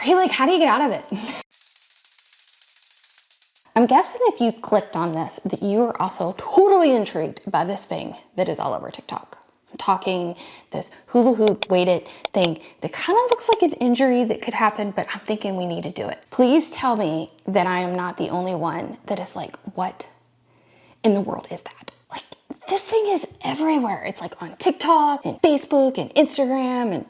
Okay, like how do you get out of it? I'm guessing if you clicked on this, that you are also totally intrigued by this thing that is all over TikTok. I'm talking this hula hoop weighted thing that kind of looks like an injury that could happen, but I'm thinking we need to do it. Please tell me that I am not the only one that is like, what in the world is that? Like, this thing is everywhere. It's like on TikTok and Facebook and Instagram and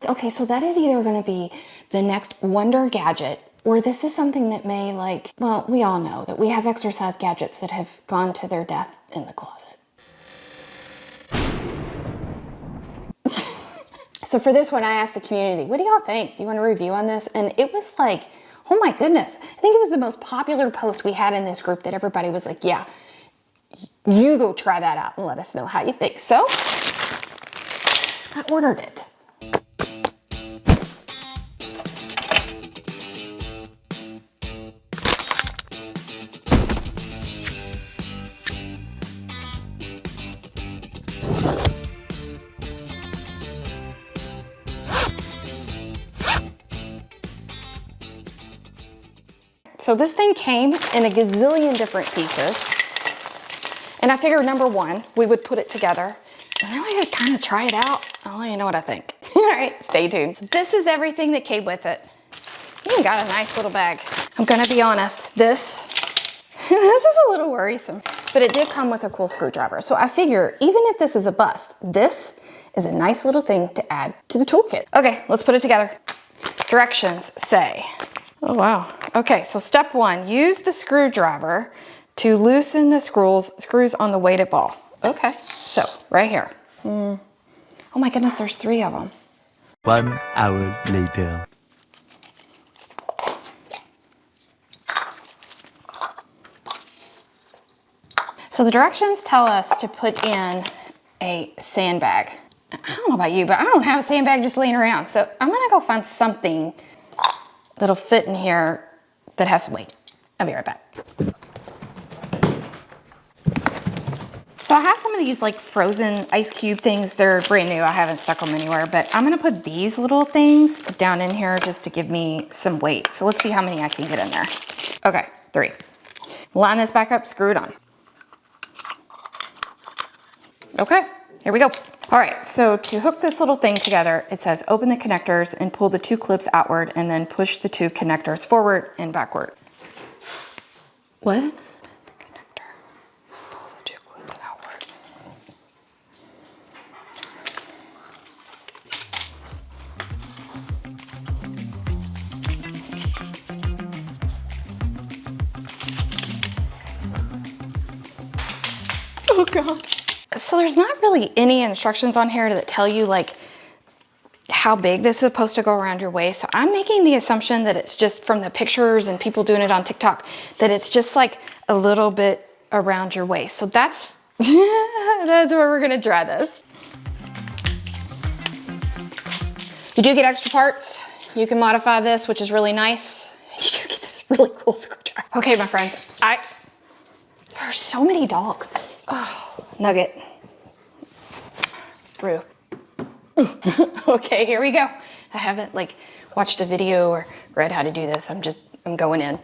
okay, so that is either gonna be the next wonder gadget, or this is something that may like, well, we all know that we have exercise gadgets that have gone to their death in the closet. So for this one, I asked the community, what do y'all think? Do you want a review on this? And it was like, oh my goodness. I think it was the most popular post we had in this group that everybody was like, yeah, you go try that out and let us know how you think. So I ordered it. So this thing came in a gazillion different pieces. And I figured number one, we would put it together. And then we would kind of try it out. I'll let you know what I think. All right, stay tuned. So this is everything that came with it. You got a nice little bag. I'm gonna be honest, this is a little worrisome, but it did come with a cool screwdriver. So I figure even if this is a bust, this is a nice little thing to add to the toolkit. Okay, let's put it together. Directions say, oh wow. Okay, so step one, use the screwdriver to loosen the screws on the weighted ball. Okay, so right here. Oh my goodness, there's 3 of them. 1 hour later. So the directions tell us to put in a sandbag. I don't know about you, but I don't have a sandbag just laying around. So I'm gonna go find something that'll fit in here that has some weight. I'll be right back. So I have some of these like frozen ice cube things. They're brand new. I haven't stuck them anywhere, but I'm gonna put these little things down in here just to give me some weight. So let's see how many I can get in there. Okay, 3. Line this back up, screw it on. Okay, here we go. All right, so to hook this little thing together, it says open the connectors and pull the 2 clips outward and then push the 2 connectors forward and backward. What? Open the connector, pull the 2 clips outward. Oh gosh. So there's not really any instructions on here that tell you like how big this is supposed to go around your waist. So I'm making the assumption that it's just from the pictures and people doing it on TikTok, that it's just like a little bit around your waist. So that's, that's where we're gonna try this. You do get extra parts. You can modify this, which is really nice. You do get this really cool screwdriver. Okay, my friends, there are so many dogs. Oh, Nugget. Brew. Okay, here we go. I haven't like watched a video or read how to do this. I'm going in.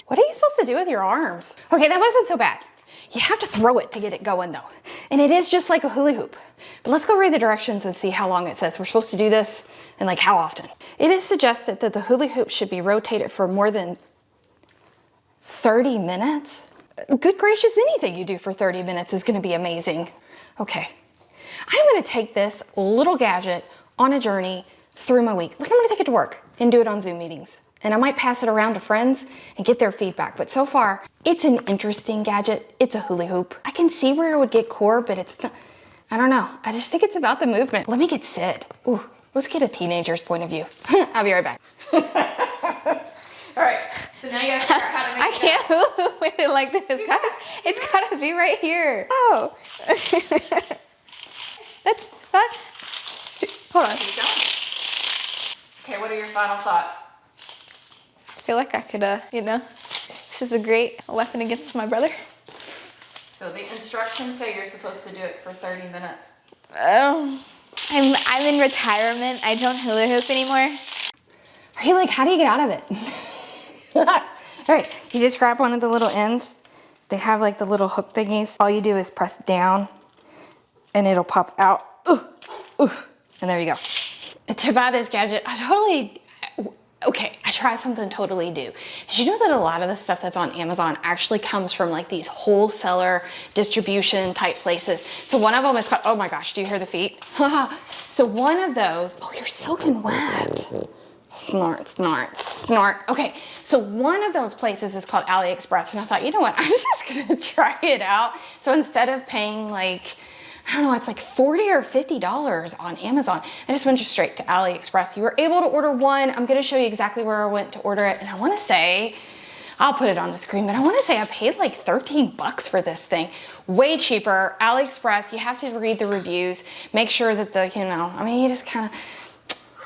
What are you supposed to do with your arms? Okay, that wasn't so bad. You have to throw it to get it going though. And it is just like a hula hoop. But let's go read the directions and see how long it says we're supposed to do this and like how often. It is suggested that the hula hoop should be rotated for more than 30 minutes? Good gracious, anything you do for 30 minutes is gonna be amazing. Okay, I'm gonna take this little gadget on a journey through my week. Like I'm gonna take it to work and do it on Zoom meetings. And I might pass it around to friends and get their feedback. But so far, it's an interesting gadget. It's a hula hoop. I can see where it would get core, but it's not, I don't know. I just think it's about the movement. Let me get Sid. Ooh, let's get a teenager's point of view. I'll be right back. All right, so now you gotta figure out how to make it. I can't move with it like this. It's gotta be right here. Oh. That's not, hold on. Okay, what are your final thoughts? I feel like I could, you know, this is a great weapon against my brother. So the instructions say you're supposed to do it for 30 minutes. Oh, I'm in retirement. I don't hula hoop anymore. Are you like, how do you get out of it? All right, you just grab one of the little ends. They have like the little hook thingies. All you do is press down and it'll pop out. Ooh, ooh, and there you go. To buy this gadget, I tried something totally new. Did you know that a lot of the stuff that's on Amazon actually comes from like these wholesaler distribution type places? So one of them is called, oh my gosh, do you hear the feet? So one of those, oh, you're soaking wet. Snort, snort, snort. Okay, so one of those places is called AliExpress, and I thought, you know what, I'm just gonna try it out. So instead of paying like, I don't know, it's like $40 or $50 on Amazon, I just went straight to AliExpress. You were able to order one. I'm gonna show you exactly where I went to order it, and I wanna say, I'll put it on the screen, but I wanna say I paid like 13 bucks for this thing. Way cheaper. AliExpress, you have to read the reviews, make sure that you just kinda,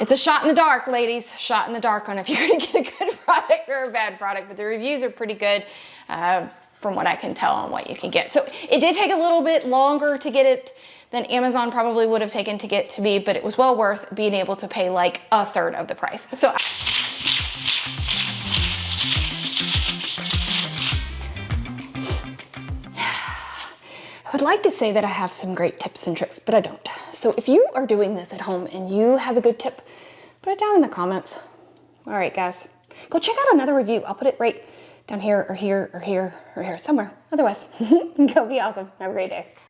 it's a shot in the dark, ladies. Shot in the dark on if you're gonna get a good product or a bad product, but the reviews are pretty good from what I can tell on what you can get. So it did take a little bit longer to get it than Amazon probably would have taken to get to me, but it was well worth being able to pay like a third of the price. So I would like to say that I have some great tips and tricks, but I don't. So if you are doing this at home and you have a good tip, put it down in the comments. All right, guys, go check out another review. I'll put it right down here or here or here or here, somewhere. Otherwise, go be awesome. Have a great day.